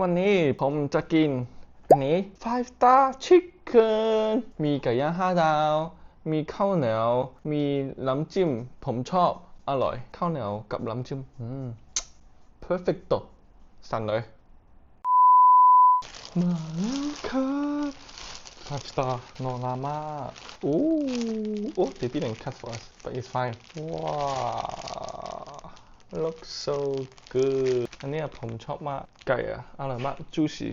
วันนี้ผมจะกินอันนี้ Five Star Chicken มีไก่ย่าง5 ดาว มีข้าวเหนียว มีน้ำจิ้มผมชอบอร่อยข้าวเหนียวกับน้ำจิ้มperfecto สั่นเลยมาแล้วครับ Five Star no lama oh they didn't cut for us but it's fine wow looks so good อันนี้ผมชอบมากไก่อร่อยมาก juicy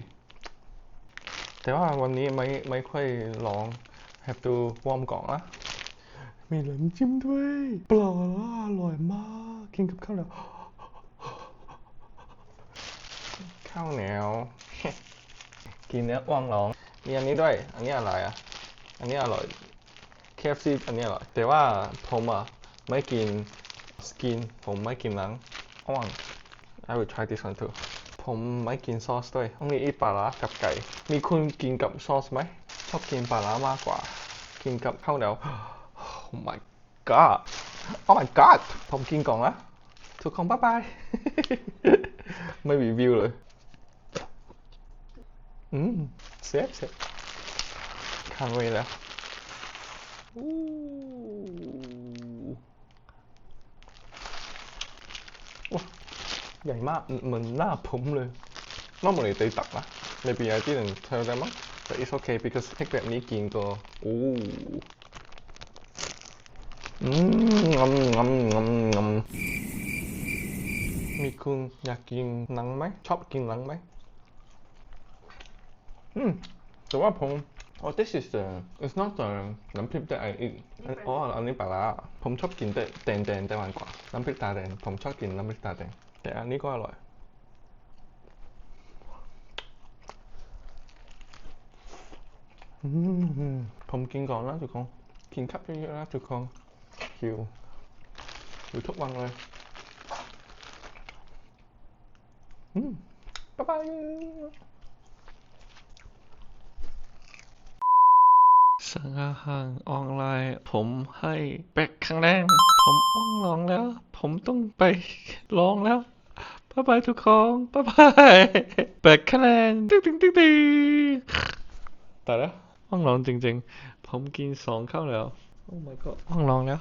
แต่ว่าวันนี้ไม่ค่อยลอง have to วอร์มก่อนนะมีน้ำจิ้มด้วยปลาอร่อยมากกินกับข้าวเหนียวข้าวเหนียวกินเนื้ออ้วงร้องมีอันนี้ด้วยอันนี้อะไรอันนี้อร่อย KFC อันนี้อร่อยแต่ว่าผมไม่กินสกินผมไม่กินหนังอ้วง I will try this one too ผมไม่กินซอสด้วย only eat ปลาร้ากับไก่มีคุณกินกับซอสไหมชอบกินปลาร้ามากกว่ากินกับข้าวเหนียว Oh my god Oh my god ผมกินก่อนนะทุกคนบ๊ายบาย ไม่รีวิวเลยเซฟคันไว้แล้วว้าใหญ่มากเหมือนหน้าผมเลย normally they ตักนะ maybe I didn't tell them but it's okay because เทคแบบนี้กินก็มีคุณอยากกินหนังไหมชอบกินหนังไหมแต่ว่าผมthis is it's not the น้ำพริกthat I eat อันนี้ปลาร้าผมชอบกินแต่แดงแต่หวานกว่าน้ำพริกตาแดงผมชอบกินน้ำพริกตาแดงแต่อันนี้ก็อร่อยผมกินก่อนนะทุกคนกินครับเยอะๆนะทุกคนหิวอยู่ทุกวันเลยบ๊ายบายสั่งอาหารออนไลน์ผมให้เป็กครั้งแรกผมอ้วงลองแล้วผมต้องไปลองแล้วบ๊ายบายทุกคนบ๊ายบายเป็กคะแนนตึ้งแต่แล้วอ้วงลองจริงๆผมกิน2 ข้าวแล้ว Oh my god อ้วงลองแล้ว